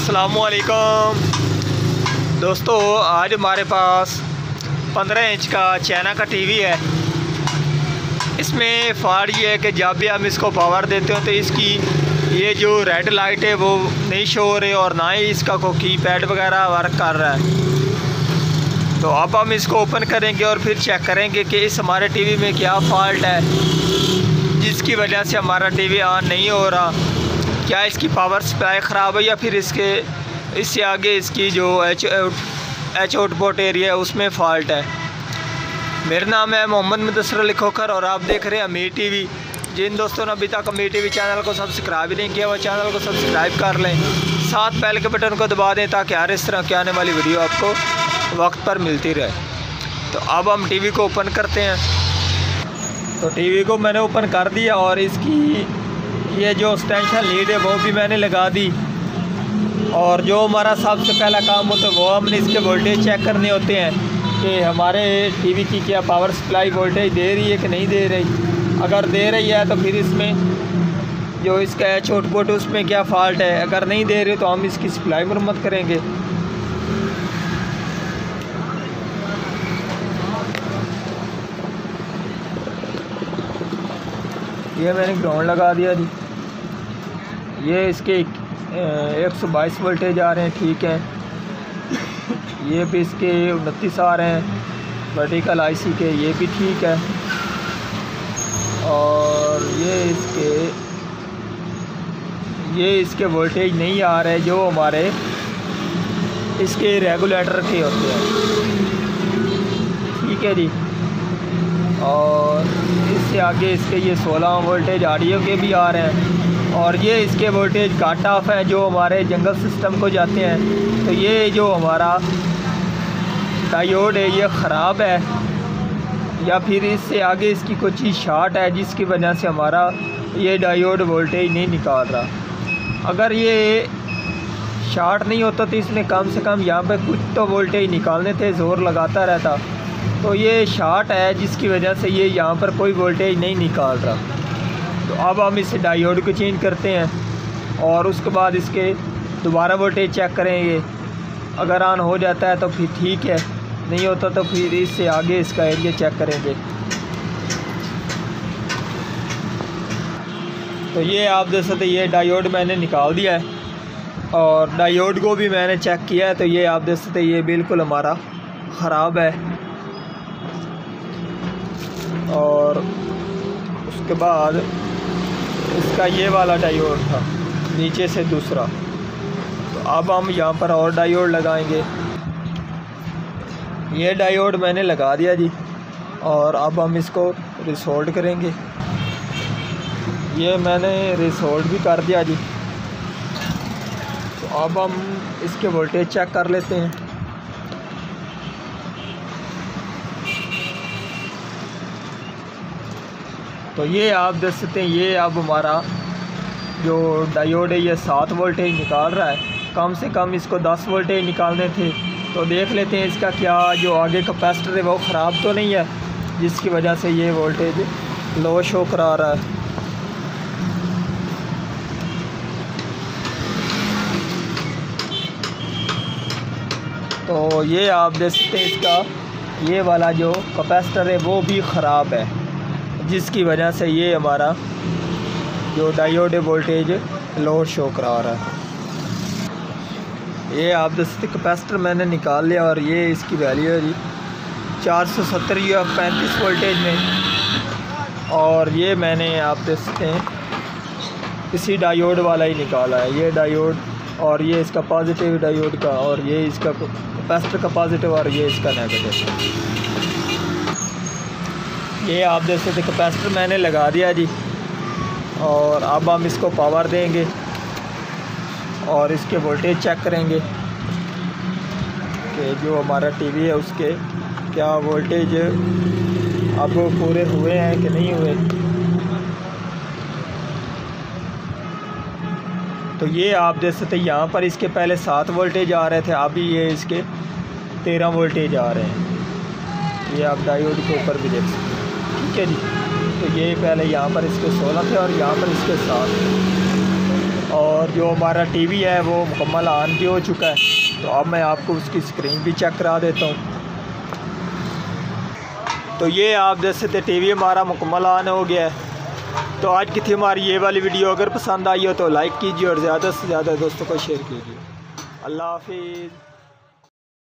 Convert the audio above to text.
अस्सलामुअलैकुम दोस्तों, आज हमारे पास 15 इंच का चाइना का टीवी है। इसमें फॉल्ट ये है कि जब भी हम इसको पावर देते हो तो इसकी ये जो रेड लाइट है वो नहीं शो हो रही और ना ही इसका कोई कीपैड वगैरह वर्क कर रहा है। तो अब हम इसको ओपन करेंगे और फिर चेक करेंगे कि इस हमारे टीवी में क्या फॉल्ट है जिसकी वजह से हमारा टीवी ऑन नहीं हो रहा। क्या इसकी पावर सप्लाई ख़राब है या फिर इससे आगे इसकी जो एच आउटपुट एरिया है उसमें फ़ॉल्ट है। मेरा नाम है मोहम्मद मुदस्सिर अली खोखर और आप देख रहे हैं अमीर टीवी। जिन दोस्तों ने अभी तक अमीर टीवी चैनल को सब्सक्राइब नहीं किया वो चैनल को सब्सक्राइब कर लें, साथ बेल के बटन को दबा दें ताकि हर इस तरह की आने वाली वीडियो आपको वक्त पर मिलती रहे। तो अब हम टीवी को ओपन करते हैं। तो टीवी को मैंने ओपन कर दिया और इसकी ये जो एक्सटेंशन लीड है वो भी मैंने लगा दी। और जो हमारा सबसे पहला काम होता है वो हमने इसके वोल्टेज चेक करने होते हैं कि हमारे टीवी की क्या पावर सप्लाई वोल्टेज दे रही है कि नहीं दे रही। अगर दे रही है तो फिर इसमें जो इसका एच आउटपुट उसमें क्या फ़ॉल्ट है। अगर नहीं दे रही तो हम इसकी सप्लाई मरम्मत करेंगे। ये मैंने ग्राउंड लगा दिया जी। ये इसके 122 वोल्टेज आ रहे हैं, ठीक है। ये भी इसके 29 आ रहे हैं वर्टिकल आईसी के, ये भी ठीक है। और ये इसके वोल्टेज नहीं आ रहे जो हमारे इसके रेगुलेटर के होते हैं, ठीक है जी। और इससे आगे इसके ये 16 वोल्टेज ऑडियो के भी आ रहे हैं और ये इसके वोल्टेज कट ऑफ है जो हमारे जंगल सिस्टम को जाते हैं। तो ये जो हमारा डायोड है ये ख़राब है या फिर इससे आगे इसकी कोई चीज़ शॉर्ट है जिसकी वजह से हमारा ये डायोड वोल्टेज नहीं निकाल रहा। अगर ये शॉर्ट नहीं होता तो इसने कम से कम यहाँ पे कुछ तो वोल्टेज निकालने थे, ज़ोर लगाता रहता। तो ये शॉर्ट है जिसकी वजह से ये यहाँ पर कोई वोल्टेज नहीं निकाल रहा। तो अब हम इस डायोड को चेंज करते हैं और उसके बाद इसके दोबारा वोल्टेज चेक करेंगे। अगर ऑन हो जाता है तो फिर ठीक है, नहीं होता तो फिर इससे आगे इसका एरिया चेक करेंगे। तो ये आप देख सकते ये डायोड मैंने निकाल दिया है और डायोड को भी मैंने चेक किया है। तो ये आप देख सकते ये बिल्कुल हमारा ख़राब है। और उसके बाद इसका ये वाला डायोड था नीचे से दूसरा। तो अब हम यहाँ पर और डायोड लगाएंगे। ये डायोड मैंने लगा दिया जी और अब हम इसको रिसोल्ड करेंगे। ये मैंने रिसोल्ड भी कर दिया जी। तो अब हम इसके वोल्टेज चेक कर लेते हैं। तो ये आप देख सकते हैं ये अब हमारा जो डायोड है ये 7 वोल्टेज निकाल रहा है। कम से कम इसको 10 वोल्टेज निकालने थे। तो देख लेते हैं इसका क्या जो आगे कैपेसिटर है वो ख़राब तो नहीं है जिसकी वजह से ये वोल्टेज लो शो करा रहा है। तो ये आप देख सकते हैं इसका ये वाला जो कैपेसिटर है वो भी ख़राब है जिसकी वजह से ये हमारा जो डायोड है वोल्टेज लो शो करा रहा है। ये आप देख सकते कैपेसिटर मैंने निकाल लिया और ये इसकी वैल्यू है जी 470 या 35 वोल्टेज में। और ये मैंने आप देख सकते हैं इसी डायोड वाला ही निकाला है। ये डायोड और ये इसका पॉजिटिव डायोड का और ये इसका कैपेसिटर का पॉजिटिव और ये इसका नेगेटिव। ये आप देख सकते कैपेसिटर मैंने लगा दिया जी और अब हम इसको पावर देंगे और इसके वोल्टेज चेक करेंगे कि जो हमारा टीवी है उसके क्या वोल्टेज अब पूरे हुए हैं कि नहीं हुए। तो ये आप देख सकते यहाँ पर इसके पहले 7 वोल्टेज आ रहे थे, अभी ये इसके 13 वोल्टेज आ रहे हैं। ये आप डायोड के ऊपर भी देख सकते हैं, ठीक है जी। तो ये पहले यहाँ पर इसके 16 थे और यहाँ पर इसके 7। और जो हमारा टीवी है वो मुकम्मल ऑन भी हो चुका है। तो अब मैं आपको उसकी स्क्रीन भी चेक करा देता हूँ। तो ये आप देख सकते हैं टीवी हमारा मुकम्मल ऑन हो गया है। तो आज की थी हमारी ये वाली वीडियो। अगर पसंद आई हो तो लाइक कीजिए और ज़्यादा से ज़्यादा दोस्तों को शेयर कीजिए। अल्लाह हाफिज़।